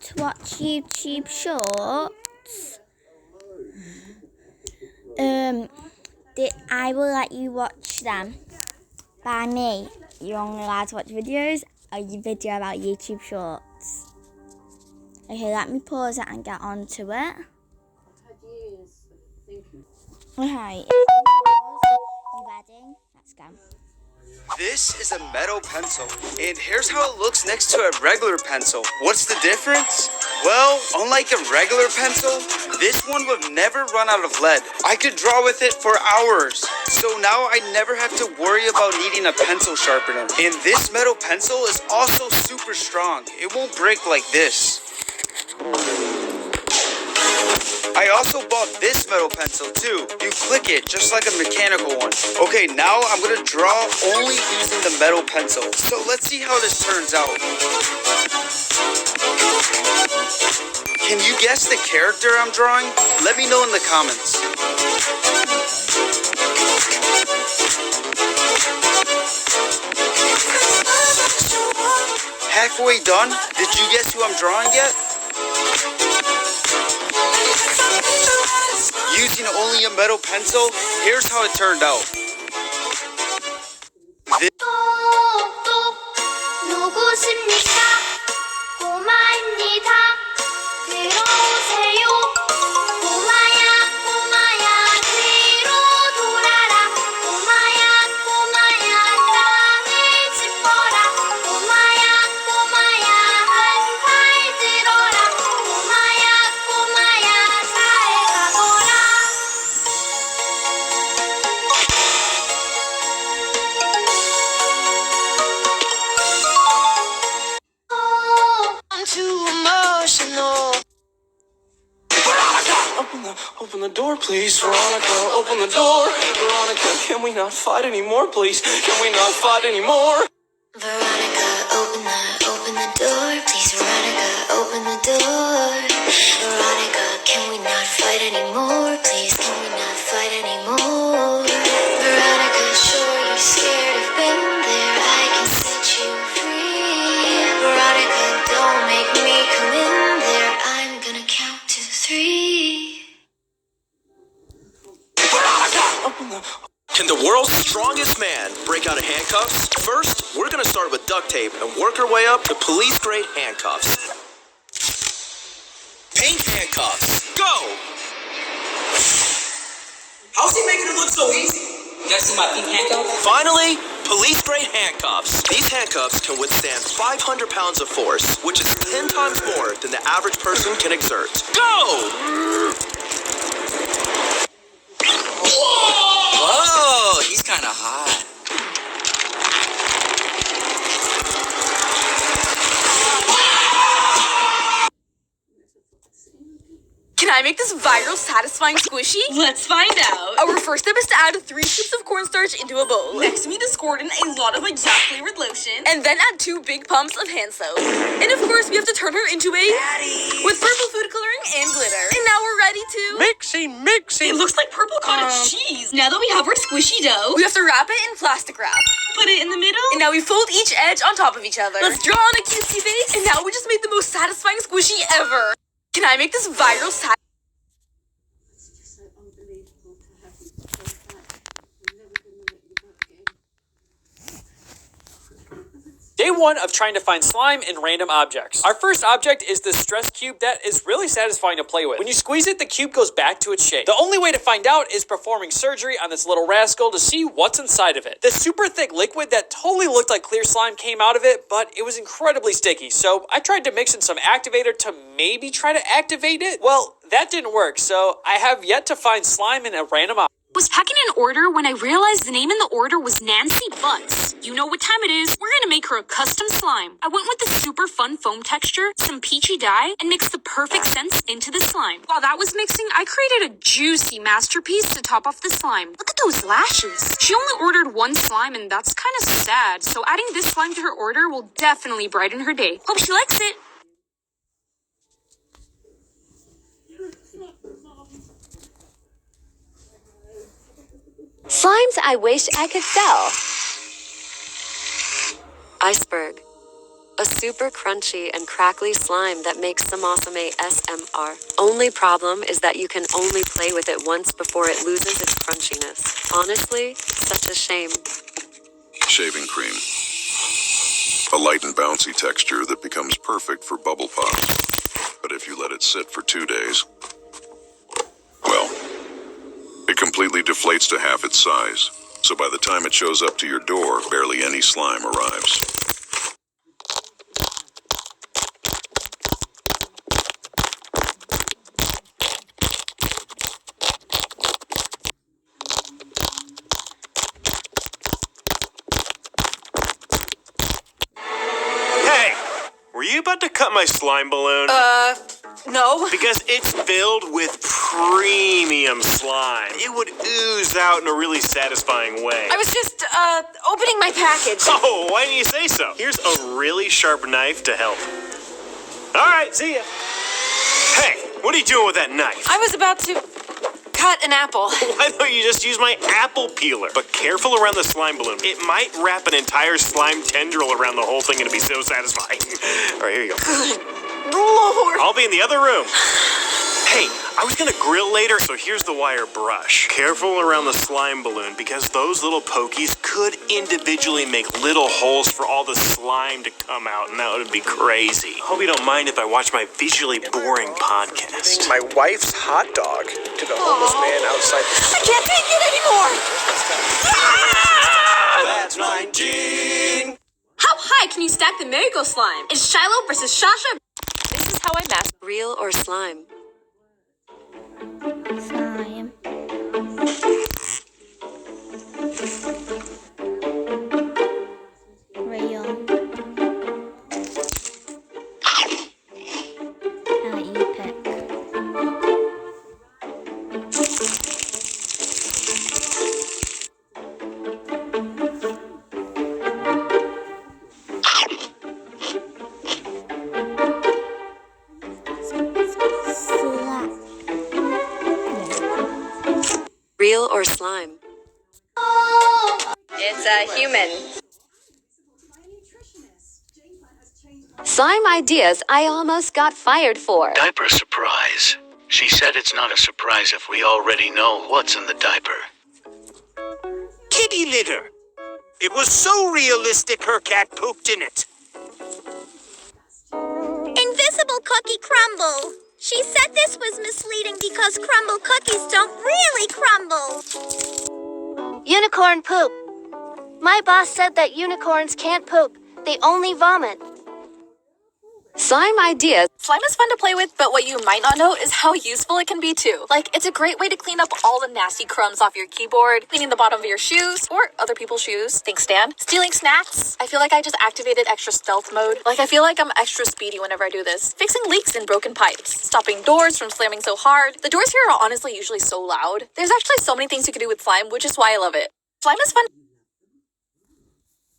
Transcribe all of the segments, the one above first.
to watch YouTube shorts, I will let you watch them. By me, you're only allowed to watch videos or your video about YouTube shorts. Okay, let me pause it and get on to it. Okay, you ready? Let's go. This is a metal pencil, and here's how it looks next to a regular pencil. What's the difference? Well, unlike a regular pencil, this one would never run out of lead. I could draw with it for hours, so now I never have to worry about needing a pencil sharpener. And this metal pencil is also super strong. It won't break like this. I also bought this metal pencil too. You click it just like a mechanical one. Okay, now I'm gonna draw only using the metal pencil. So let's see how this turns out. Can you guess the character I'm drawing? Let me know in the comments. Halfway done? Did you guess who I'm drawing yet? Using only a metal pencil, here's how it turned out. Open the door, please. Veronica, open the door. Veronica, can we not fight anymore, please? Can we not fight anymore? Veronica, open the door, please. Veronica, open the door. Veronica, can we not fight anymore, please? Can we not fight anymore? Veronica, sure you're scared. I've been there. I can set you free. Veronica, don't make me come in there. I'm gonna count to 3. Can the world's strongest man break out of handcuffs? First, we're gonna start with duct tape and work our way up to police-grade handcuffs. Pink handcuffs, go! How's he making it look so easy? You guys see my pink handcuffs? Finally, police-grade handcuffs. These handcuffs can withstand 500 pounds of force, which is 10 times more than the average person can exert. Go! Whoa, he's kind of hot. Can I make this viral, satisfying squishy? Let's find out. Our first step is to add 3 scoops of cornstarch into a bowl. Next, we discordant a lot of yak-flavored lotion. And then add 2 big pumps of hand soap. And of course, we have to turn her into a... Daddy! With purple food coloring and glitter. And now we're ready to... It looks like purple cottage cheese. Now that we have our squishy dough, We have to wrap it in plastic wrap. put it in the middle. And now we fold each edge on top of each other. Let's draw on a cutesy face. And now we just made the most satisfying squishy ever. Can I make this viral, Day 1 of trying to find slime in random objects. Our first object is this stress cube that is really satisfying to play with. When you squeeze it, the cube goes back to its shape. The only way to find out is performing surgery on this little rascal to see what's inside of it. This super thick liquid that totally looked like clear slime came out of it, but it was incredibly sticky, so I tried to mix in some activator to maybe try to activate it. Well, that didn't work, so I have yet to find slime in a random object. Was packing an order when I realized the name in the order was Nancy Butts. You know what time it is. We're gonna make her a custom slime. I went with the super fun foam texture, some peachy dye, and mixed the perfect scents into the slime. While that was mixing, I created a juicy masterpiece to top off the slime. Look at those lashes. She only ordered 1 slime, and that's kind of sad, so adding this slime to her order will definitely brighten her day. Hope she likes it. Slimes I wish I could sell. Iceberg. A super crunchy and crackly slime that makes some awesome ASMR. Only problem is that you can only play with it once before it loses its crunchiness. Honestly, such a shame. Shaving cream. A light and bouncy texture that becomes perfect for bubble pops. But if you let it sit for 2 days, well, it completely deflates to half its size. So by the time it shows up to your door, barely any slime arrives. Were you about to cut my slime balloon? No. Because it's filled with premium slime. It would ooze out in a really satisfying way. I was just, opening my package. Oh, why didn't you say so? Here's a really sharp knife to help. All right, see ya. Hey, what are you doing with that knife? I was about to cut an apple. Why don't you just use my apple peeler? But careful around the slime balloon. It might wrap an entire slime tendril around the whole thing and it'd be so satisfying. All right, here you go. Good Lord. I'll be in the other room. Hey, I was gonna grill later, so here's the wire brush. Careful around the slime balloon because those little pokies could individually make little holes for all the slime to come out, and that would be crazy. Hope you don't mind if I watch my visually boring podcast. My wife's hot dog to the homeless man outside the I can't take it anymore. That's 19. How high can you stack the Marigo slime? It's Shiloh versus Shasha. This is how I master real or slime. Slime. Real. I'll let you pick. Real or slime? It's a human. Slime ideas I almost got fired for. Diaper surprise. She said it's not a surprise if we already know what's in the diaper. Kitty litter. It was so realistic her cat pooped in it. Invisible Cookie Crumble. She said this was misleading because crumble cookies don't really crumble. Unicorn poop. My boss said that unicorns can't poop. They only vomit. Slime ideas. Slime is fun to play with, but what you might not know is how useful it can be too. Like, it's a great way to clean up all the nasty crumbs off your keyboard, cleaning the bottom of your shoes, or other people's shoes. Thanks, Stan. Stealing snacks. I feel like I just activated extra stealth mode. Like, I feel like I'm extra speedy whenever I do this. Fixing leaks in broken pipes. Stopping doors from slamming so hard. The doors here are honestly usually so loud. There's actually so many things you can do with slime, which is why I love it. Slime is fun.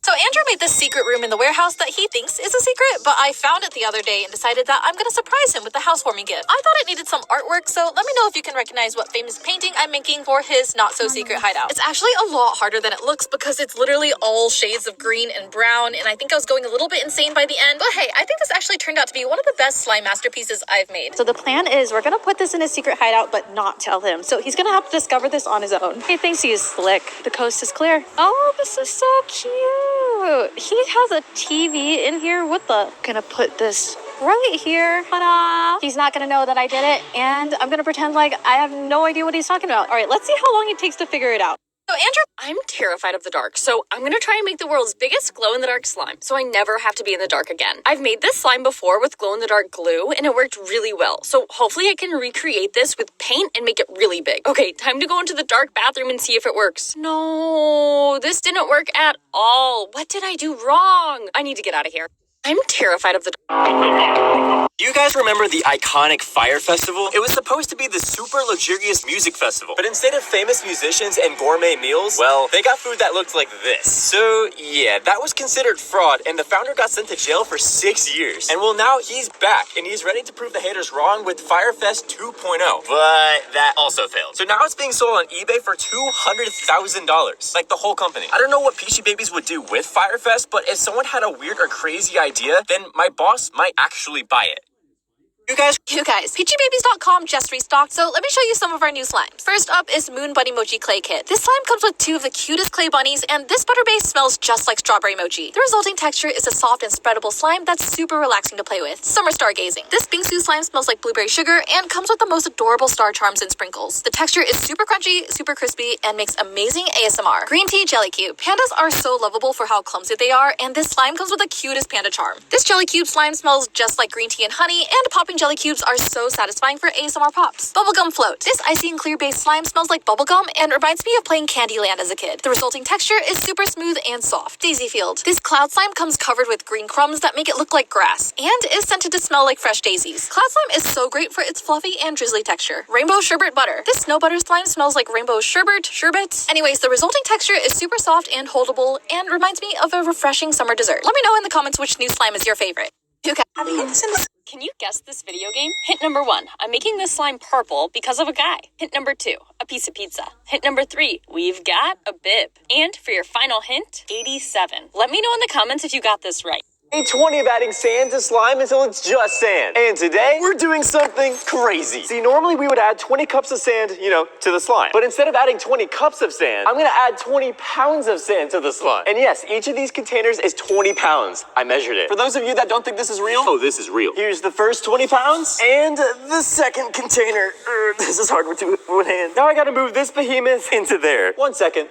So Andrew made this secret room in the warehouse that he thinks is a secret, but I found it the other day and decided that I'm going to surprise him with a housewarming gift. I thought it needed some artwork, so let me know if you can recognize what famous painting I'm making for his not-so-secret hideout. It's actually a lot harder than it looks because it's literally all shades of green and brown, and I think I was going a little bit insane by the end. But hey, I think this actually turned out to be one of the best slime masterpieces I've made. So the plan is we're going to put this in his secret hideout, but not tell him. So he's going to have to discover this on his own. He thinks he is slick. The coast is clear. Oh, this is so cute. He has a TV in here. What the? Gonna put this right here. Ta-da! He's not gonna know that I did it, and I'm gonna pretend like I have no idea what he's talking about. All right, let's see how long it takes to figure it out. So Andrew, I'm terrified of the dark, so I'm gonna try and make the world's biggest glow-in-the-dark slime, so I never have to be in the dark again. I've made this slime before with glow-in-the-dark glue, and it worked really well, so hopefully I can recreate this with paint and make it really big. Okay, time to go into the dark bathroom and see if it works. No, this didn't work at all. What did I do wrong? I need to get out of here. I'm terrified of the dark. You You guys remember the iconic Fire Festival? It was supposed to be the super luxurious music festival, but instead of famous musicians and gourmet meals, well, they got food that looked like this. So yeah, that was considered fraud, and the founder got sent to jail for 6 years. And well, now he's back, and he's ready to prove the haters wrong with Firefest 2.0. But that also failed. So now it's being sold on eBay for $200,000, like the whole company. I don't know what Peachy Babies would do with Firefest, but if someone had a weird or crazy idea, then my boss might actually buy it. You guys, PeachyBabies.com just restocked, so let me show you some of our new slimes. First up is Moon Bunny Mochi Clay Kit. This slime comes with 2 of the cutest clay bunnies, and this butter base smells just like strawberry mochi. The resulting texture is a soft and spreadable slime that's super relaxing to play with. Summer stargazing. This Bingsu slime smells like blueberry sugar and comes with the most adorable star charms and sprinkles. The texture is super crunchy, super crispy, and makes amazing ASMR. Green Tea Jelly Cube. Pandas are so lovable for how clumsy they are, and this slime comes with the cutest panda charm. This Jelly Cube slime smells just like green tea and honey, and popping jelly cubes are so satisfying for ASMR pops. Bubblegum Float. This icy and clear-based slime smells like bubblegum and reminds me of playing Candyland as a kid. The resulting texture is super smooth and soft. Daisy Field. This cloud slime comes covered with green crumbs that make it look like grass and is scented to smell like fresh daisies. Cloud slime is so great for its fluffy and drizzly texture. Rainbow Sherbet Butter. This snow butter slime smells like rainbow sherbet. Anyways, the resulting texture is super soft and holdable and reminds me of a refreshing summer dessert. Let me know in the comments which new slime is your favorite. Can you guess this video game? Hint number 1, I'm making this slime purple because of a guy. Hint number 2, a piece of pizza. Hint number 3, we've got a bib. And for your final hint, 87. Let me know in the comments if you got this right. Day 20 of adding sand to slime until it's just sand. And today, we're doing something crazy. See, normally we would add 20 cups of sand, to the slime. But instead of adding 20 cups of sand, I'm gonna add 20 pounds of sand to the slime. And yes, each of these containers is 20 pounds. I measured it. For those of you that don't think this is real, oh, this is real. Here's the first 20 pounds and the second container. This is hard with one hand. Now I gotta move this behemoth into there. 1 second.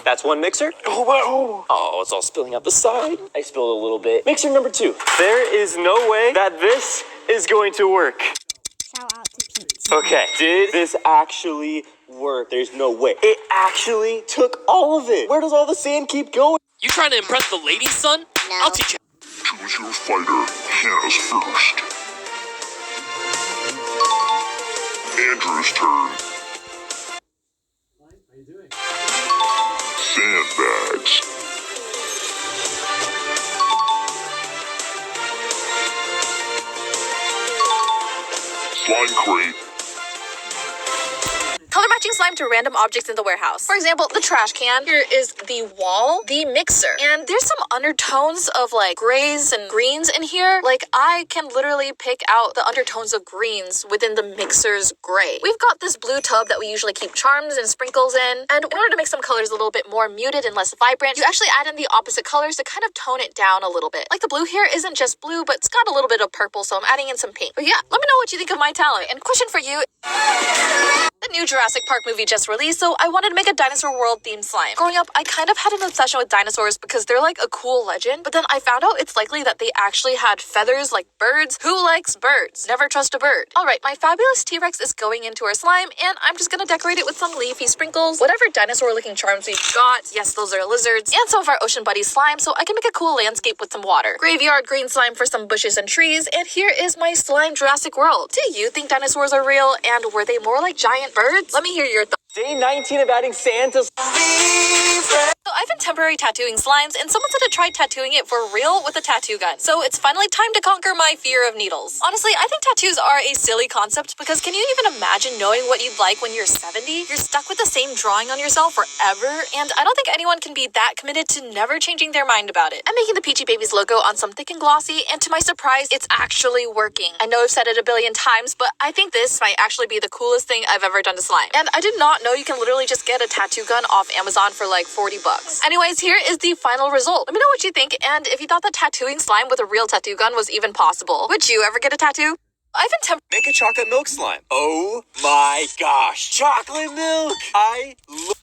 That's one mixer. Oh, wow. Oh, it's all spilling out the side. I spilled a little bit. Mixer number 2. There is no way that this is going to work. Shout out to Pete. Okay, did this actually work? There's no way. It actually took all of it. Where does all the sand keep going? You trying to impress the ladies, son? No. I'll teach you. Choose your fighter. Hannah's first. Andrew's turn. Sandbags. Slime crate. Color matching slime to random objects in the warehouse. For example, the trash can. Here is the wall, the mixer. And there's some undertones of like grays and greens in here. Like I can literally pick out the undertones of greens within the mixer's gray. We've got this blue tub that we usually keep charms and sprinkles in. And in order to make some colors a little bit more muted and less vibrant, you actually add in the opposite colors to kind of tone it down a little bit. Like the blue here isn't just blue, but it's got a little bit of purple, so I'm adding in some pink. But yeah, let me know what you think of my talent. And question for you. The new Jurassic Park movie just released, so I wanted to make a dinosaur world themed slime. Growing up, I kind of had an obsession with dinosaurs because they're like a cool legend, but then I found out it's likely that they actually had feathers like birds. Who likes birds? Never trust a bird. Alright, my fabulous T-Rex is going into our slime, and I'm just gonna decorate it with some leafy sprinkles, whatever dinosaur looking charms we've got. Yes, those are lizards, and some of our Ocean Buddy slime, so I can make a cool landscape with some water. Graveyard green slime for some bushes and trees, and here is my slime Jurassic World. Do you think dinosaurs are real, and were they more like giant birds? Let me hear your thoughts. Day 19 of adding sand to So I've been temporary tattooing slimes, and someone said to try tattooing it for real with a tattoo gun. So it's finally time to conquer my fear of needles. Honestly, I think tattoos are a silly concept because can you even imagine knowing what you'd like when you're 70? You're stuck with the same drawing on yourself forever, and I don't think anyone can be that committed to never changing their mind about it. I'm making the Peachy Babies logo on some thick and glossy, and to my surprise, it's actually working. I know I've said it a billion times, but I think this might actually be the coolest thing I've ever done to slime. And I did not know you can literally just get a tattoo gun off Amazon for like $40. Anyways, here is the final result. Let me know what you think, and if you thought that tattooing slime with a real tattoo gun was even possible. Would you ever get a tattoo? I've been make a chocolate milk slime. Oh my gosh. Chocolate milk. I love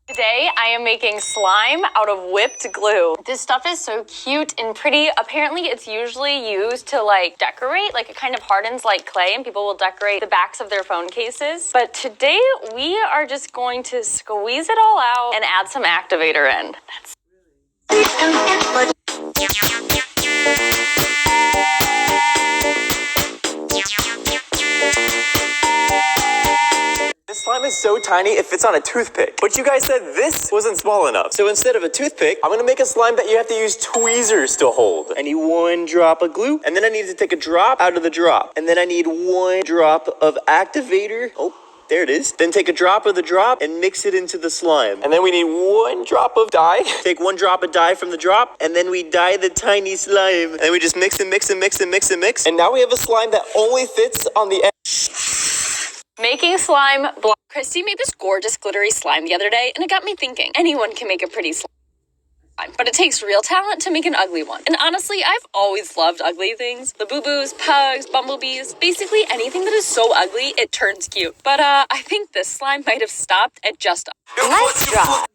Today, I am making slime out of whipped glue. This stuff is so cute and pretty. Apparently, it's usually used to like decorate, like it kind of hardens like clay and people will decorate the backs of their phone cases. But today, we are just going to squeeze it all out and add some activator in. That's tiny it fits on a toothpick. But you guys said this wasn't small enough. So instead of a toothpick, I'm gonna make a slime that you have to use tweezers to hold. I need 1 drop of glue, and then I need to take a drop out of the drop. And then I need 1 drop of activator. Oh, there it is. Then take a drop of the drop and mix it into the slime. And then we need 1 drop of dye. Take 1 drop of dye from the drop, and then we dye the tiny slime. And then we just mix and mix and mix and mix and mix. And now we have a slime that only fits on the end. Making slime block. Christy made this gorgeous glittery slime the other day, and it got me thinking. Anyone can make a pretty slime, but it takes real talent to make an ugly one. And honestly, I've always loved ugly things. Labubu's, pugs, bumblebees, basically anything that is so ugly, it turns cute. But I think this slime might have stopped at just Nice job.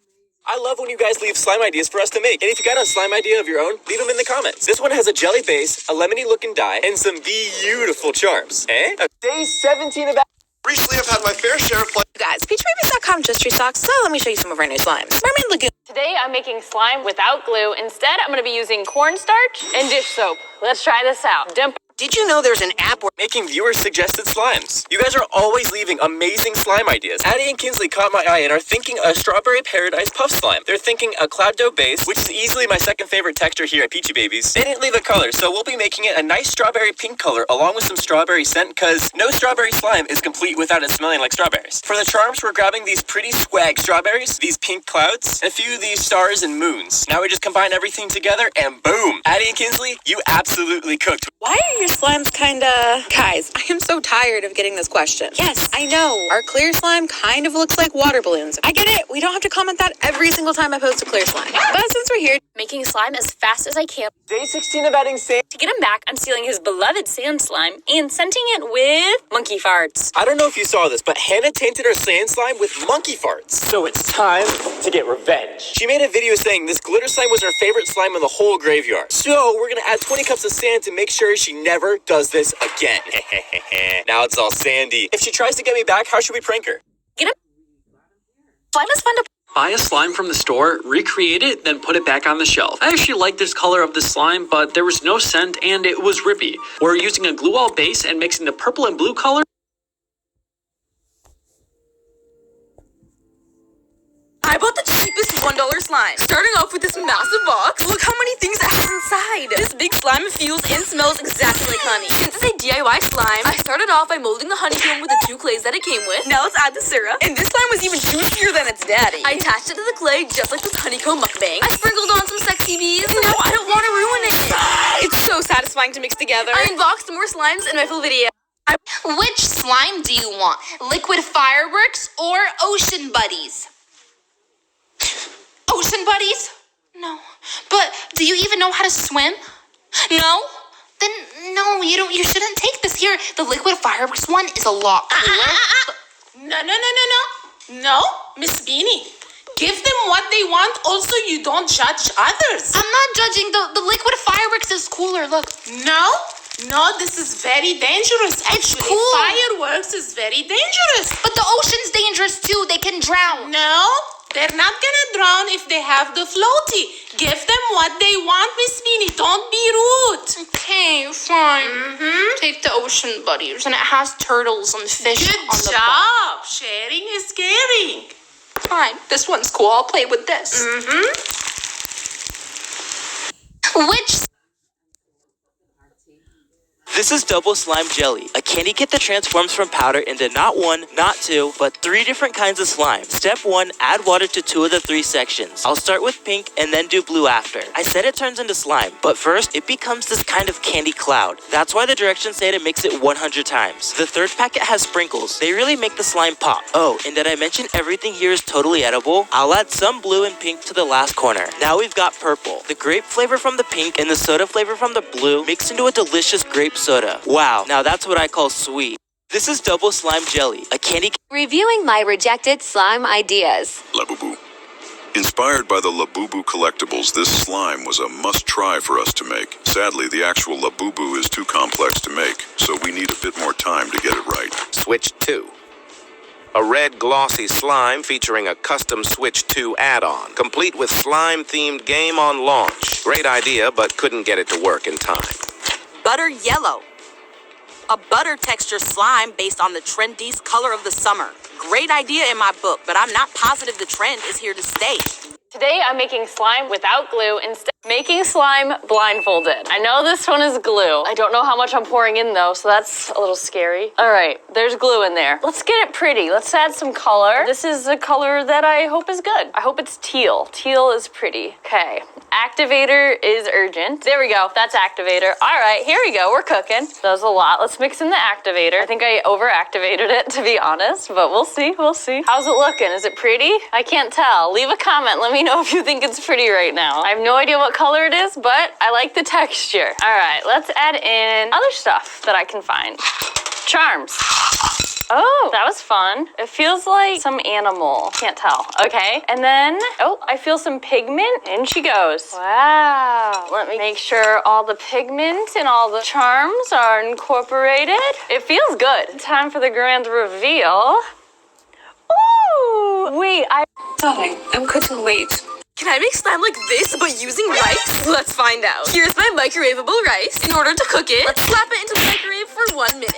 I love when you guys leave slime ideas for us to make. And if you got a slime idea of your own, leave them in the comments. This one has a jelly base, a lemony looking dye, and some beautiful charms. Day 17 of that. Recently, I've had my fair share of play. Guys, PeachBabies.com just restocks, so let me show you some of our new slimes. Mermaid Lagoon. Today I'm making slime without glue. Instead, I'm going to be using cornstarch and dish soap. Let's try this out. Did you know there's an app where making viewer-suggested slimes? You guys are always leaving amazing slime ideas. Addie and Kinsley caught my eye and are thinking a Strawberry Paradise Puff Slime. They're thinking a Cloud Dough base, which is easily my second favorite texture here at Peachy Babies. They didn't leave a color, so we'll be making it a nice strawberry pink color along with some strawberry scent, cause no strawberry slime is complete without it smelling like strawberries. For the charms, we're grabbing these pretty swag strawberries, these pink clouds, and a few of these stars and moons. Now we just combine everything together and boom! Addie and Kinsley, you absolutely cooked. Why are your slimes kinda... Guys, I am so tired of getting this question. Yes, I know. Our clear slime kind of looks like water balloons. I get it. We don't have to comment that every single time I post a clear slime. But since we're here, making slime as fast as I can. Day 16 of adding sand. To get him back, I'm stealing his beloved sand slime and scenting it with monkey farts. I don't know if you saw this, but Hannah tainted her sand slime with monkey farts. So it's time to get revenge. She made a video saying this glitter slime was her favorite slime in the whole graveyard. So we're gonna add 20 cups of sand to make sure she never does this again. Now it's all sandy. If she tries to get me back, how should we prank her? Get him. Slime is fun to Buy a slime from the store, recreate it, then put it back on the shelf. I actually like this color of the slime, but there was no scent and it was rippy. We're using a glue-all base and mixing the purple and blue color. I bought the cheapest $1 slime. Starting off with this massive box. Look how many things it has inside. This big slime feels and smells exactly like honey. Since it's a DIY slime, I started off by molding the honeycomb with the 2 clays that it came with. Now let's add the syrup. And this slime was even juicier than its daddy. I attached it to the clay just like this honeycomb mukbang. I sprinkled on some sexy bees. No, I don't want to ruin it. It's so satisfying to mix together. I unboxed more slimes in my full video. Which slime do you want? Liquid Fireworks or Ocean Buddies? Ocean Buddies? No. But do you even know how to swim? No? Then no, you shouldn't take this here. The Liquid Fireworks one is a lot cooler. No, Miss Beanie. Give them what they want. Also, you don't judge others. I'm not judging. The Liquid Fireworks is cooler. Look. No, this is very dangerous. Actually, it's cool. Fireworks is very dangerous. But the ocean's dangerous too. They can drown. No. They're not gonna drown if they have the floaty. Give them what they want, Miss Beanie. Don't be rude. Okay, fine. Take the Ocean Buddies, and it has turtles and fish Good on the job. bottom. Sharing is caring. Fine, this one's cool. I'll play with this. Which This is Double Slime Jelly, a candy kit that transforms from powder into not 1, not 2, but 3 different kinds of slime. Step 1, add water to 2 of the 3 sections. I'll start with pink and then do blue after. I said it turns into slime, but first it becomes this kind of candy cloud. That's why the directions say to mix it 100 times. The third packet has sprinkles. They really make the slime pop. Oh, and did I mention everything here is totally edible? I'll add some blue and pink to the last corner. Now we've got purple. The grape flavor from the pink and the soda flavor from the blue mixed into a delicious grape soda. Wow, now that's what I call sweet. This is Double Slime Jelly, a candy... Reviewing my rejected slime ideas. Labubu. Inspired by the Labubu collectibles, this slime was a must-try for us to make. Sadly, the actual Labubu is too complex to make, so we need a bit more time to get it right. Switch 2. A red glossy slime featuring a custom Switch 2 add-on, complete with slime-themed game on launch. Great idea, but couldn't get it to work in time. Butter Yellow. A butter texture slime based on the trendiest color of the summer. Great idea in my book, but I'm not positive the trend is here to stay. Today I'm making slime without glue instead of making slime blindfolded. I know this one is glue. I don't know how much I'm pouring in though, so that's a little scary. All right, there's glue in there. Let's get it pretty. Let's add some color. This is a color that I hope is good. I hope it's teal. Teal is pretty. Okay, activator is urgent. There we go, that's activator. All right, here we go, we're cooking. That was a lot. Let's mix in the activator. I think I over-activated it, to be honest, but we'll see, we'll see. How's it looking? Is it pretty? I can't tell. Leave a comment, let me know if you think it's pretty right now. I have no idea what color it is, but I like the texture. All right, let's add in other stuff that I can find. Charms. Oh, that was fun. It feels like some animal. Can't tell. Okay, and then, oh, I feel some pigment. In she goes. Wow. Let me make sure all the pigment and all the charms are incorporated. It feels good. Time for the grand reveal. Ooh, wait, Darling, I'm cooking late. Can I make slime like this, but using rice? Let's find out. Here's my microwavable rice. In order to cook it, let's slap it into the microwave for 1 minute.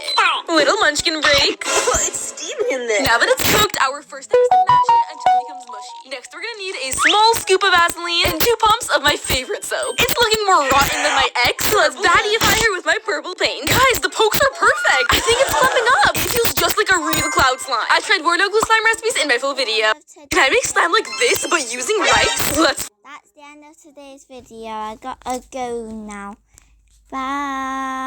Little munchkin break. It's steaming in there. Now that it's cooked, our first step is to mash it until it becomes mushy. Next, we're gonna need a small scoop of Vaseline and 2 pumps of my favorite soap. It's looking more rotten than my ex, so let's baddify her with my purple paint. Guys, the pokes are perfect. I think it's clumping up. It feels just like a real cloud slime. I tried Bordeaux glue slime recipes in my full video. Can I make slime like this, but using rice? That's the end of today's video. I gotta go now. Bye.